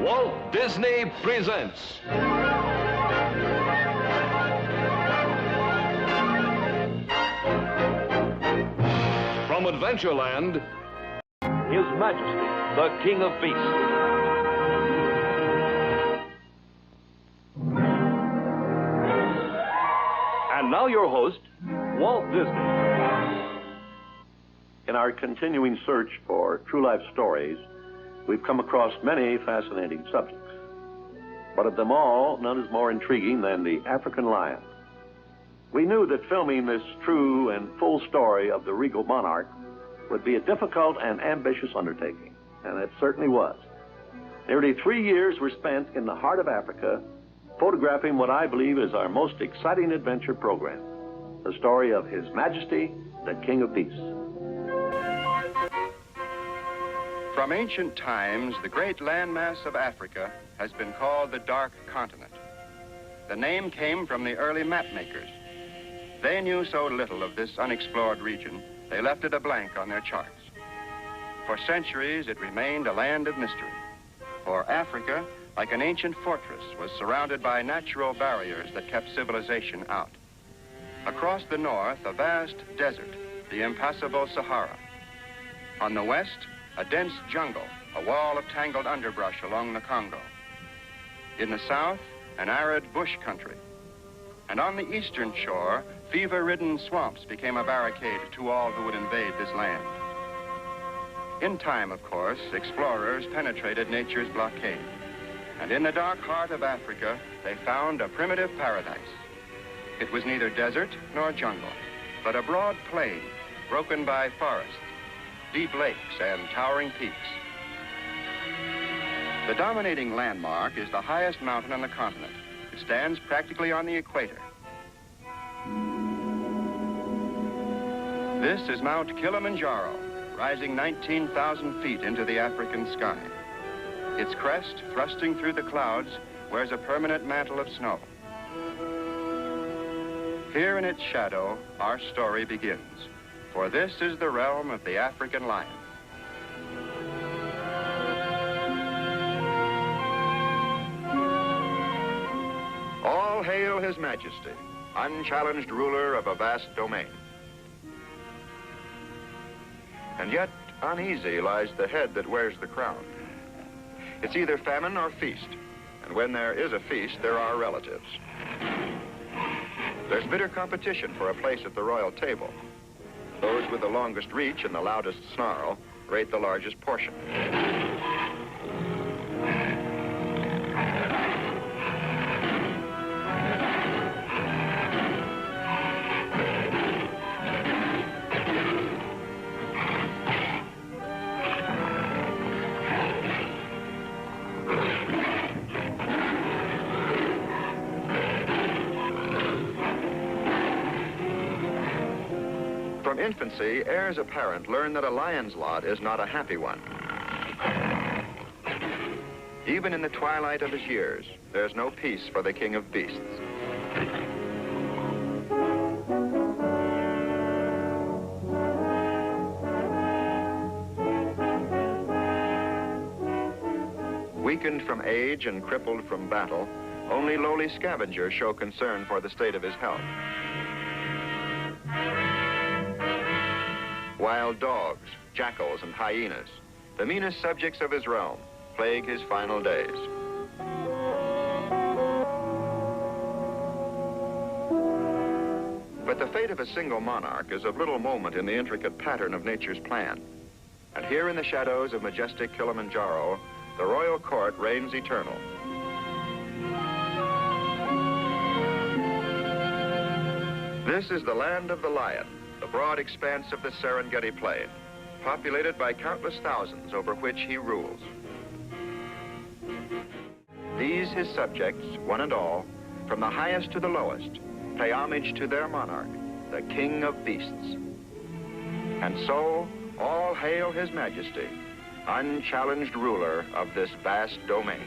Walt Disney presents from Adventureland, His Majesty, the King of Beasts. And now your host, Walt Disney. In our continuing search for true life stories, we've come across many fascinating subjects. But of them all, none is more intriguing than the African lion. We knew that filming this true and full story of the regal monarch would be a difficult and ambitious undertaking, and it certainly was. Nearly 3 years were spent in the heart of Africa, photographing what I believe is our most exciting adventure program, the story of His Majesty, the King of Beasts. From ancient times, the great landmass of Africa has been called the Dark Continent. The name came from the early map makers. They knew so little of this unexplored region, they left it a blank on their charts. For centuries, it remained a land of mystery. For Africa, like an ancient fortress, was surrounded by natural barriers that kept civilization out. Across the north, a vast desert, the impassable Sahara. On the west, a dense jungle, a wall of tangled underbrush along the Congo. In the south, an arid bush country. And on the eastern shore, fever-ridden swamps became a barricade to all who would invade this land. In time, of course, explorers penetrated nature's blockade. And in the dark heart of Africa, they found a primitive paradise. It was neither desert nor jungle, but a broad plain broken by forests, deep lakes, and towering peaks. The dominating landmark is the highest mountain on the continent. It stands practically on the equator. This is Mount Kilimanjaro, rising 19,000 feet into the African sky. Its crest, thrusting through the clouds, wears a permanent mantle of snow. Here in its shadow, our story begins, for this is the realm of the African lion. All hail His Majesty, unchallenged ruler of a vast domain. And yet, uneasy lies the head that wears the crown. It's either famine or feast, and when there is a feast, there are relatives. There's bitter competition for a place at the royal table. Those with the longest reach and the loudest snarl rate the largest portion. From infancy, heirs apparent learn that a lion's lot is not a happy one. Even in the twilight of his years, there's no peace for the King of Beasts. Weakened from age and crippled from battle, only lowly scavengers show concern for the state of his health. Wild dogs, jackals, and hyenas, the meanest subjects of his realm, plague his final days. But the fate of a single monarch is of little moment in the intricate pattern of nature's plan. And here in the shadows of majestic Kilimanjaro, the royal court reigns eternal. This is the land of the lion, the broad expanse of the Serengeti Plain, populated by countless thousands over which he rules. These, his subjects, one and all, from the highest to the lowest, pay homage to their monarch, the King of Beasts. And so, all hail His Majesty, unchallenged ruler of this vast domain.